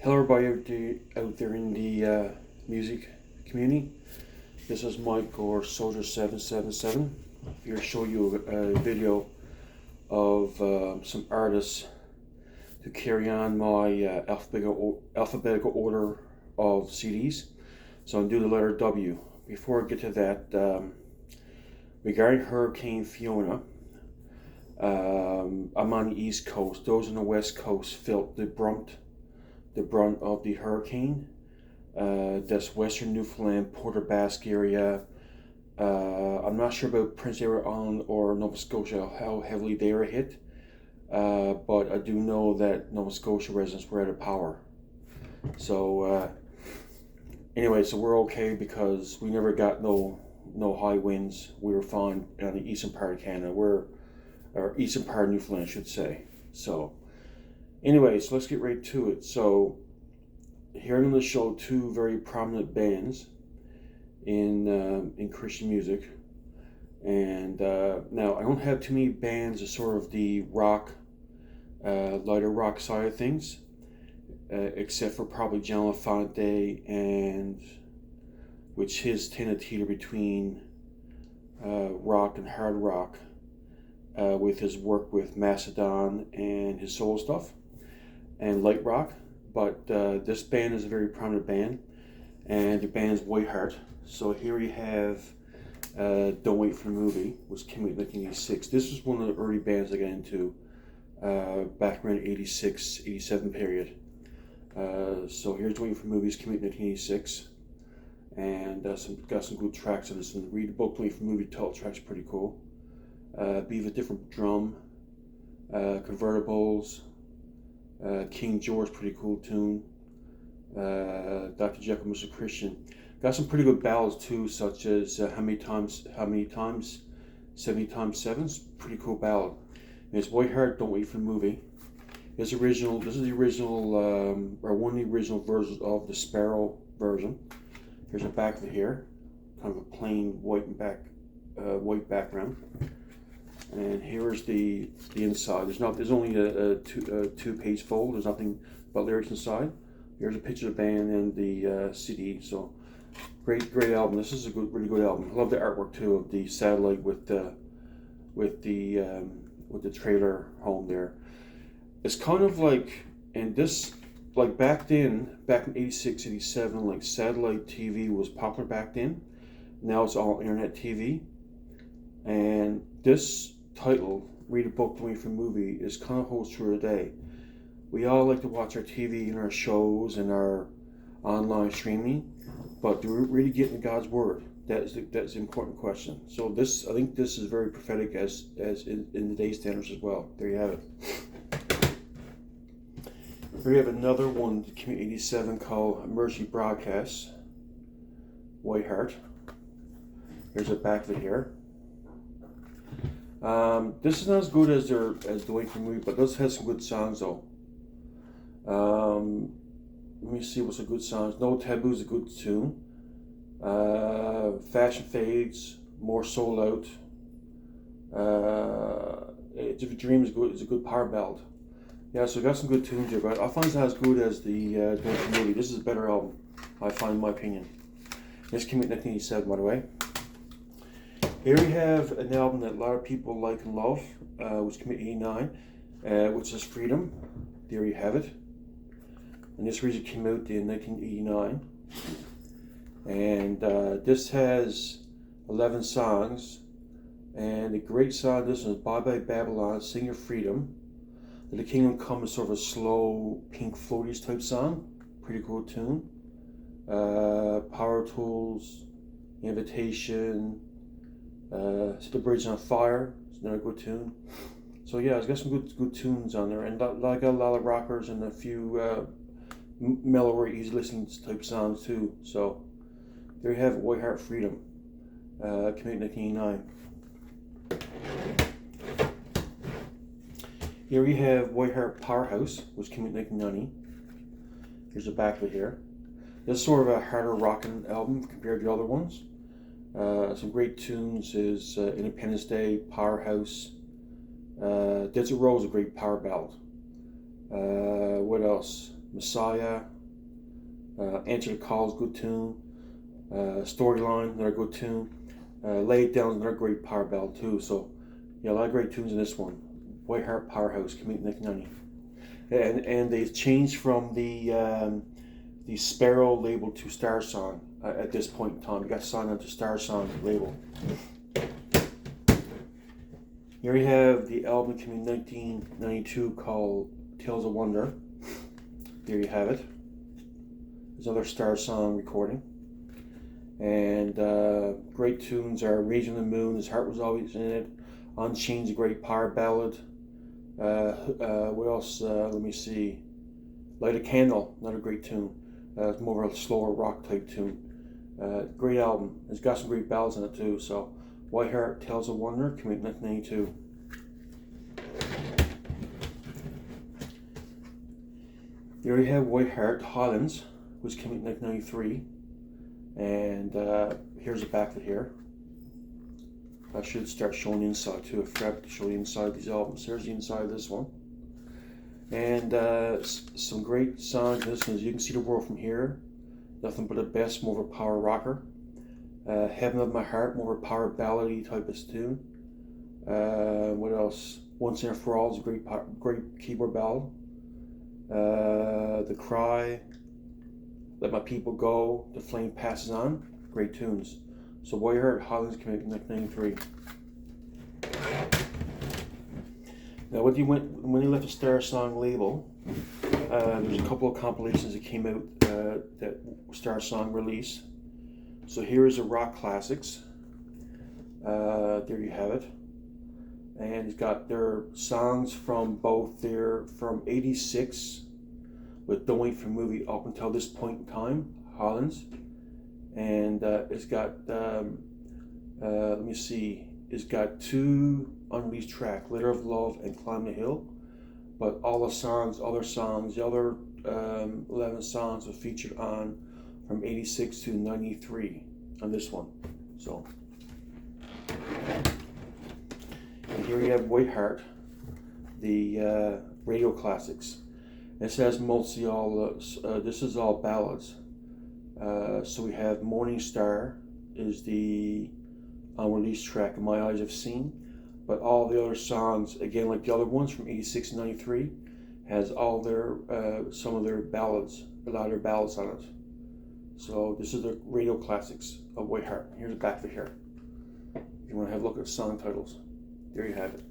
Hello, everybody out there in the music community. This is Mike or Soldier 777. Here to show you a video of some artists to carry on my alphabetical order of CDs. So I'm doing the letter W. Before I get to that, regarding Hurricane Fiona, I'm on the East Coast. Those on the West Coast felt the brunt of the hurricane. That's Western Newfoundland, Porter Basque area. I'm not sure about Prince Edward Island or Nova Scotia, how heavily they were hit. But I do know that Nova Scotia residents were out of power. So anyway, so we're okay because we never got no high winds. We were fine on the eastern part of Canada. Or eastern part of Newfoundland, I should say. So anyway, so let's get right to it. So here I'm going to show two very prominent bands in Christian music. And now I don't have too many bands of sort of the rock, lighter rock side of things, except for probably John LaFonte, and which his tend to teeter between rock and hard rock with his work with Mastodon and his solo stuff, and light rock. But this band is a very prominent band, and the band is Whiteheart. So here we have Don't Wait for the Movie, which came out in 1986. This was one of the early bands I got into back around 86, 87 period. So here's Don't Wait for the Movies, came out in 1986, and got some good tracks on this. And read the book, Don't Wait for the Movie, title track's pretty cool. Be a different drum, convertibles, King George, pretty cool tune. Dr. Jekyll, Mr. Christian. Got some pretty good ballads too, such as How Many Times, 70 Times 7's pretty cool ballad. And it's Whiteheart, Don't Wait for the Movie. This is the original, or one of the original versions of the Sparrow version. Here's the back of it here, kind of a plain white background. And here's the inside. There's only a two-page fold. There's nothing but lyrics inside. Here's a picture of the band and the CD. So great album. This is a really good album. I love the artwork too of the satellite with the trailer home there. It's kind of like, and this, like back in 86, 87, like satellite TV was popular back then. Now it's all internet TV. And this title, Read a Book, Don't Wait for a Movie, is kind of holds true today. We all like to watch our TV and our shows and our online streaming, but do we really get into God's Word? That's the important question. So I think this is very prophetic as in today's standards as well. There you have it. Here we have another one, Community 87, called Emergency Broadcasts, Whiteheart. Here's the back of it here. This is not as good as the Wait for Movie, but does have some good songs though. Let me see what's a good song. No Taboo is a good tune. Fashion Fades, More Soul Out. It's If a Dream is good. It's a good power ballad. Yeah, so we got some good tunes here, but I find it's not as good as the Wait for Movie. This is a better album, I find, in my opinion. This came out in 1987, by the way. Here we have an album that a lot of people like and love, which came out in 1989, which is Freedom. There you have it. And this originally came out in 1989. And this has 11 songs. And the great song, this one is Bye Bye Babylon, Sing Your Freedom. The Kingdom Come is sort of a slow Pink Floydish type song. Pretty cool tune. Power Tools, Invitation, Set the Bridge on Fire. It's another good tune. So yeah, it's got some good tunes on there, and I got a lot of rockers and a few mellower, easy listening type songs too. So there you have it, Whiteheart, Freedom, came out in 1989. Here we have Whiteheart, Powerhouse, which came out in 1990. Here's the back of it here. This is sort of a harder rocking album compared to other ones. Some great tunes is Independence Day, Powerhouse. Desert Rose, a great power ballad. What else? Messiah, Answer the Call is a good tune. Storyline, another good tune. Lay It Down is another great power ballad too. So yeah, a lot of great tunes in this one. Whiteheart Powerhouse came out in 1990, and they've changed from the Sparrow label to Starsong at this point in time. You got signed onto Starsong label. Here we have the album coming in 1992 called Tales of Wonder. There you have it. There's another Starsong recording. And great tunes are Raging the Moon, His Heart Was Always in It, Unchained's a great power ballad. What else? Let me see. Light a Candle, another great tune. It's more of a slower rock type tune. Great album. It's got some great ballads in it too. So Whiteheart, Tales of Wonder, came out in 1992. Here we have Whiteheart Highlands, which came out in 1993. And here's the back of it here. I should start showing the inside too. I forgot to show the inside of these albums. Here's the inside of this one. And some great songs in this one. As you can see the world from here. Nothing But the Best, more of a power rocker. Heaven of My Heart, more of a power ballady type of tune. What else? Once and For All is a great keyboard ballad. The Cry, Let My People Go, The Flame Passes On, great tunes. So Whiteheart Highlands came out in 1993. Now when he left the Starsong label, there's a couple of compilations that came out that Starsong released. So here is the Rock Classics. There you have it. And it's got their songs from from 86 with Don't Wait for the Movie up until this point in time, Highlands. And it's got, let me see, it's got 2 unreleased tracks, Letter of Love and Climb the Hill. But all the songs, the other 11 songs are featured on from 86 to 93 on this one. So, and here you have Whiteheart, the radio classics. It says mostly all, this is all ballads. So we have Morningstar is the unreleased track My Eyes Have Seen, but all the other songs, again like the other ones from 86 and 93, has all their, some of their ballads, a lot of their ballads on it. So this is the radio classics of Whiteheart. Here's the back of it here. If you want to have a look at the song titles, there you have it.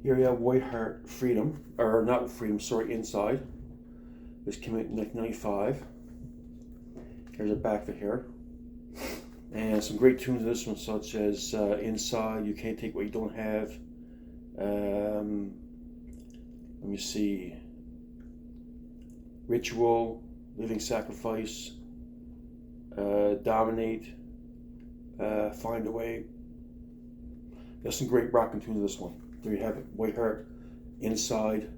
Here you have Whiteheart Freedom, or not Freedom, sorry, Inside. This came out in 1995. Here's the back of it here. And some great tunes in this one, such as Inside, You Can't Take What You Don't Have. Let me see. Ritual, Living Sacrifice, Dominate, Find a Way. There's some great rockin' tunes in this one. There you have it, Whiteheart, Inside,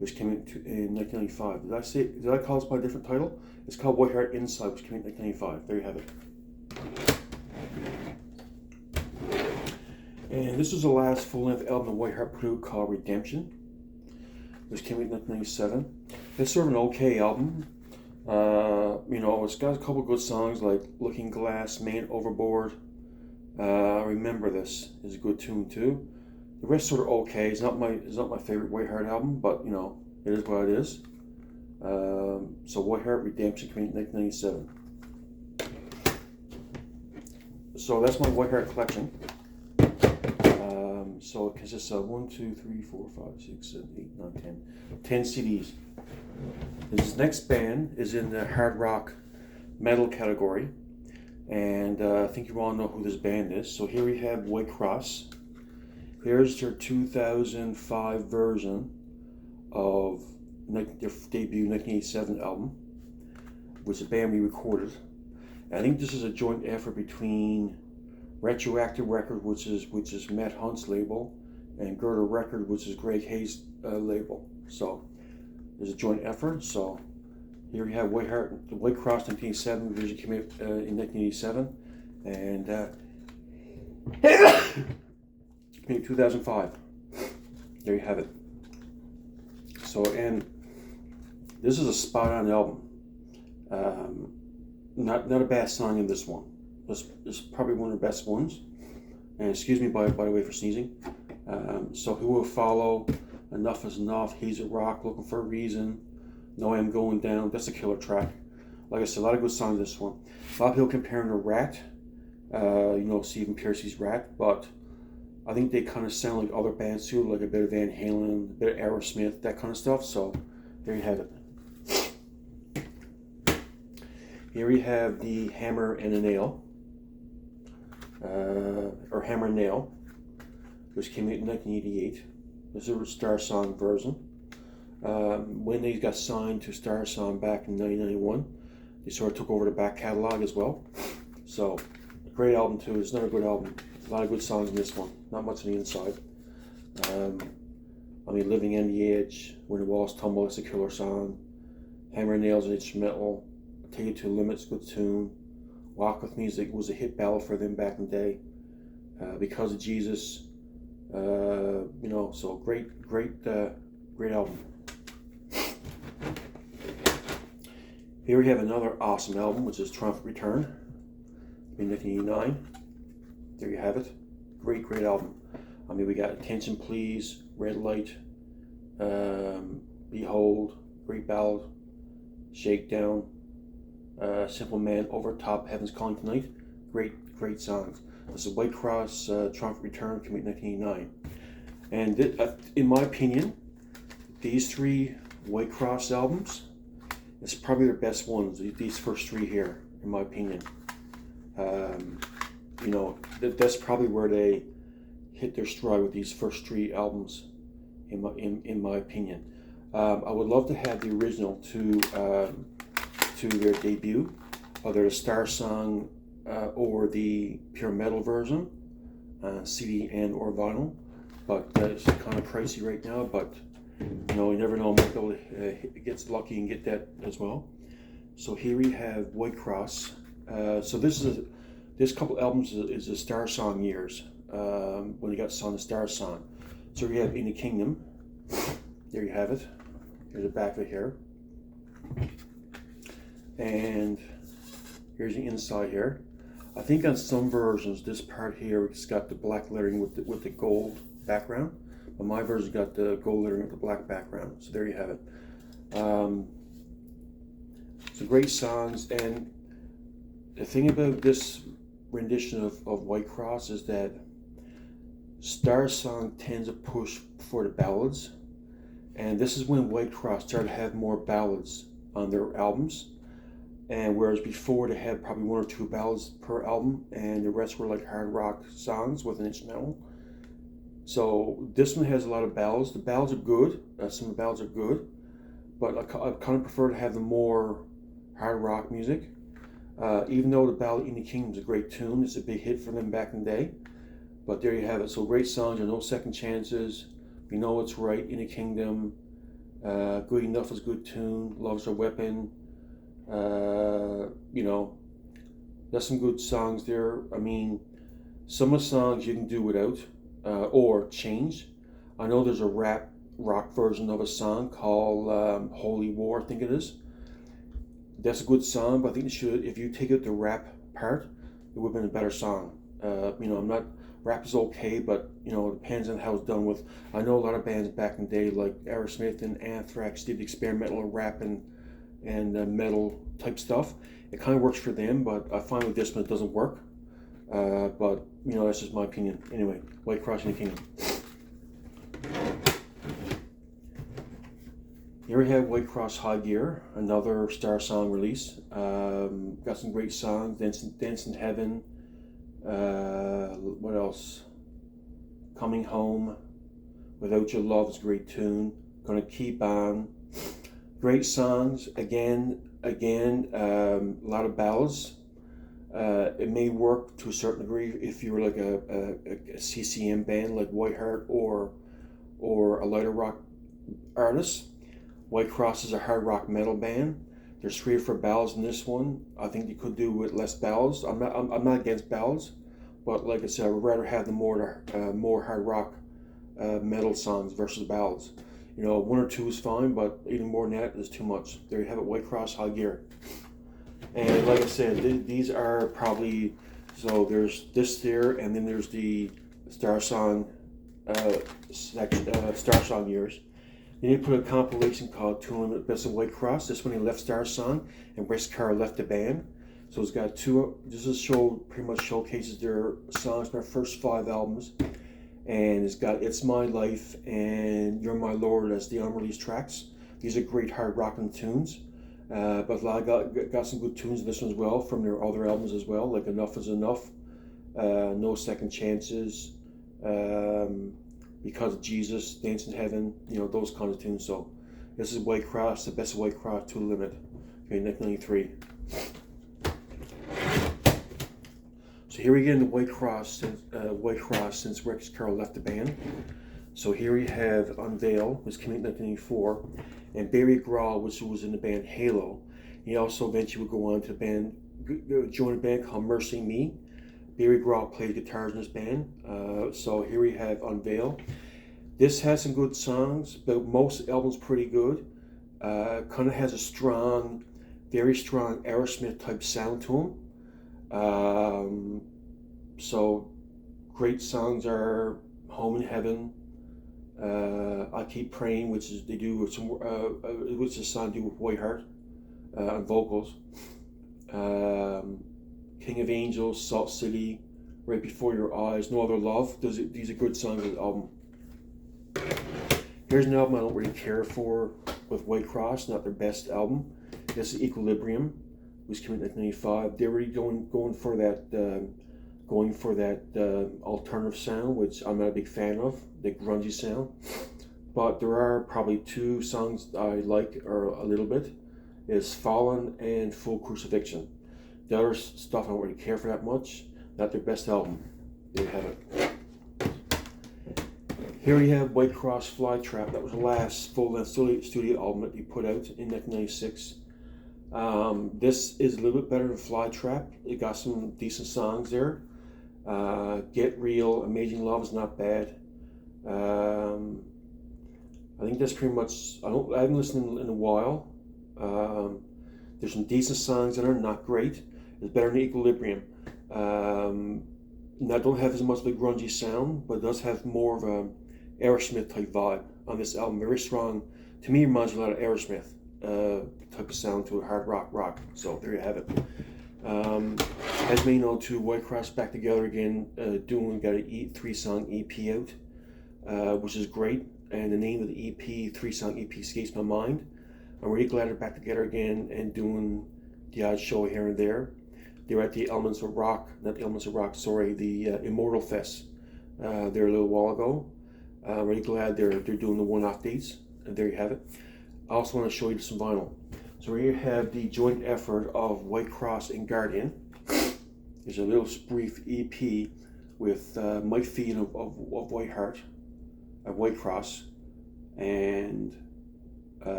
which came out in 1995. Did I call this by a different title? It's called Whiteheart Inside, which came out in 1995. There you have it. And this is the last full-length album that Whiteheart put out called Redemption, which came out in 1997. It's sort of an okay album. You know, it's got a couple good songs like Looking Glass, Man Overboard. Remember This is a good tune too. The rest sort of okay. It's not my favorite Whiteheart album, but you know, it is what it is. So Whiteheart Redemption came out in 1997. So that's my Whiteheart collection. So it consists of 1, 2, 3, 4, 5, 6, 7, 8, 9, 10 CDs. This next band is in the hard rock metal category, and I think you all know who this band is. So here we have Boycross. Here's their 2005 version of their debut 1987 album, which is a band we recorded. I think this is a joint effort between Retroactive Record, which is Matt Hunt's label, and Gerda Record, which is Greg Hayes' label. So there's a joint effort. So here you have Whiteheart, the Whitecross 1987 version came out in 1987, and came out in 2005. There you have it. So, and this is a spot-on album. Not a bad song in this one. This is probably one of the best ones. And excuse me by the way for sneezing. So Who Will Follow, Enough Is Enough, He's a Rock, Looking for a Reason, No I'm Going Down. That's a killer track. Like I said, a lot of good songs in this one. A lot of people comparing to Rat, Stephen Pearcy's Rat, but I think they kind of sound like other bands too, like a bit of Van Halen, a bit of Aerosmith, that kind of stuff. So there you have it. Here we have the Hammer and a Nail, or Hammer and Nail, which came out in 1988. This is a Starsong version. When they got signed to Starsong back in 1991, they sort of took over the back catalog as well. So, a great album too. It's another good album. A lot of good songs in this one. Not much on the inside. Living on the Edge, When the Walls Tumble, it's a killer song. Hammer and Nails, an instrumental. Take It to the Limits, good tune. Walk With Me was a hit ballad for them back in the day. Because of Jesus, so great album. Here we have another awesome album, which is Triumphant Return, in 1989. There you have it. Great album. We got Attention Please, Red Light, Behold, great ballad, Shakedown, Simple Man, Overtop, Heaven's Calling Tonight. Great songs. This is Whitecross, Triumphant Return, came out in 1989. And in my opinion, these three Whitecross albums is probably their best ones. These first three here, in my opinion. That's probably where they hit their stride with these first three albums, in my opinion. I would love to have the original to their debut, either the Starsong or the pure metal version, CD and or vinyl. But it's kind of pricey right now. But you never know. Michael gets lucky and get that as well. So here we have Whitecross. So this couple albums is the Starsong years, when he got signed to Starsong. So we have In the Kingdom. There you have it. Here's the back of it here. And here's the inside here. I think on some versions, this part here, it's got the black lettering with the gold background. But my version got the gold lettering with the black background. So there you have it. Some great songs. And the thing about this rendition of Whitecross is that Starsong tends to push for the ballads. And this is when Whitecross started to have more ballads on their albums. And whereas before they had probably one or two ballads per album, and the rest were like hard rock songs with an instrumental. So this one has a lot of ballads. The ballads are good. Some of the ballads are good, but I kind of prefer to have the more hard rock music. Even though the ballad "In the Kingdom" is a great tune, it's a big hit for them back in the day. But there you have it. So great songs. No Second Chances. We Know It's Right. In the Kingdom. Good Enough is a good tune. Love's a Weapon. There's some good songs there. Some of the songs you can do without or change. I know there's a rap rock version of a song called Holy War, I think it is. That's a good song, but I think it should, if you take out the rap part, it would have been a better song. Rap is okay, but it depends on how it's done with. I know a lot of bands back in the day like Aerosmith and Anthrax did experimental rap and metal type stuff. It kind of works for them, but I find with this one it doesn't work. But that's just my opinion. Anyway, Whitecross in the Kingdom. Here we have Whitecross High Gear, another Starsong release. Got some great songs. Dance in Heaven. What else? Coming Home. Without Your Love is a great tune. Gonna Keep On. Great songs. Again, a lot of ballads. It may work to a certain degree if you were like a CCM band like Whiteheart or a lighter rock artist. Whitecross is a hard rock metal band. There's 3 or 4 ballads in this one. I think you could do with less ballads. I'm not against ballads, but like I said, I would rather have the more hard rock metal songs versus ballads. You know, one or two is fine, but even more than that is too much. There you have it, Whitecross high gear. And like I said, these are probably, so there's this there, and then there's the Starsong Starsong years. Then you put a compilation called Tune Limit Best of Whitecross. This one he left Starsong and Briskar left the band. So it's got two, this is pretty much showcases their songs from their first 5 albums. And it's got It's My Life and You're My Lord as the unreleased tracks. These are great hard rocking tunes. But a lot got some good tunes in this one as well from their other albums as well, like Enough Is Enough, No Second Chances, Because of Jesus, Dance in Heaven, you know, those kinds of tunes. So this is Whitecross, the best of Whitecross, To the Limit, okay, 1993. So here we get into Whitecross since Rex Carroll left the band. So here we have Unveil, which came out in 1994, and Barry Grawl, which was in the band Halo. He also eventually would go on to join a band called Mercy Me. Barry Grawl played guitars in this band. So here we have Unveil. This has some good songs, but most albums pretty good. Kind of has a strong, very strong Aerosmith type sound to them. So great songs are Home in Heaven, I Keep Praying, which is they do with some which is a song do with Whiteheart on vocals. King of Angels, Salt City, Right Before Your Eyes, No Other Love. These are good songs of the album. Here's an album I don't really care for with Whitecross, not their best album. This is Equilibrium, which came in 1995. They're really going for that alternative sound, which I'm not a big fan of, the grungy sound. But there are probably 2 songs I like or a little bit. Is Fallen and Full Crucifixion. The other stuff I don't really care for that much. Not their best album. There you have it. Here we have Whitecross Flytrap. That was the last full-length studio album that he put out in 1996. This is a little bit better than Flytrap. It got some decent songs there. Get Real, Amazing Love is not bad. I think that's pretty much. I haven't listened in a while. There's some decent songs in there, not great. It's better than Equilibrium. Now, don't have as much of a grungy sound, but it does have more of a Aerosmith type vibe on this album. Very strong. To me, it reminds me a lot of Aerosmith type of sound to a hard rock. So there you have it. As may know too, Whitecross back together again, got a 3-song EP out, which is great. And the name of the EP, 3-song EP, escapes my mind. I'm really glad they're back together again and doing the odd show here and there. They were at the Immortal Fest there a little while ago. I'm really glad they're doing the one-off dates, and there you have it. I also want to show you some vinyl. So here you have the joint effort of Whitecross and Guardian. There's a little brief EP with Mike Feed of Whiteheart, of Whitecross, and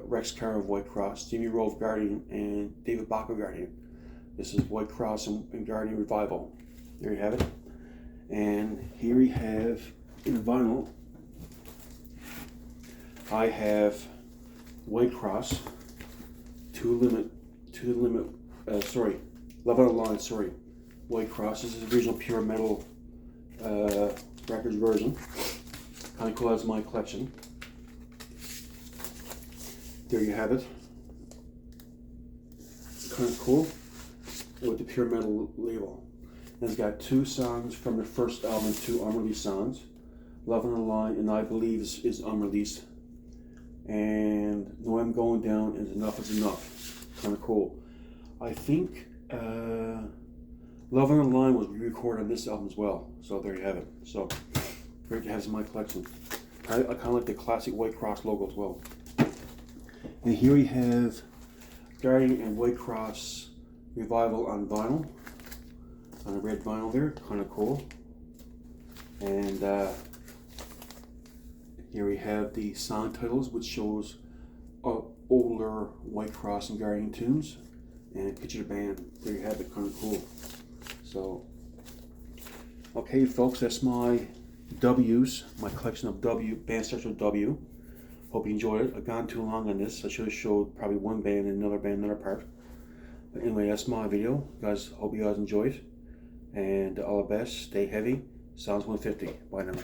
Rex Carr of Whitecross, Jimmy Rowe of Guardian, and David Bach of Guardian. This is Whitecross and Guardian Revival. There you have it. And here we have, in vinyl, I have Whitecross, Love on the Line, Whitecross. This is the original Pure Metal records version. Kind of cool as my collection. There you have it. Kind of cool with the Pure Metal label. And it's got 2 songs from the first album, 2 unreleased songs. Love on the Line and I Believe is unreleased. And No I'm Going Down and Enough Is Enough. Kind of cool. I think Love on the Line was re-recorded on this album as well. So there you have it. So great to have this in my collection. I kind of like the classic Whitecross logo as well. And here we have Guardian and Whitecross Revival on vinyl. On a red vinyl there. Kind of cool. And here we have the song titles, which shows older Whitecross and Guardian tunes, and picture the band. There you have it, kind of cool. So, okay, folks, that's my W's, my collection of band starts with W. Hope you enjoyed it. I've gone too long on this. I should have showed probably one band and another part. But anyway, that's my video. Guys, hope you guys enjoyed. And all the best. Stay heavy. Sounds 150. Bye now.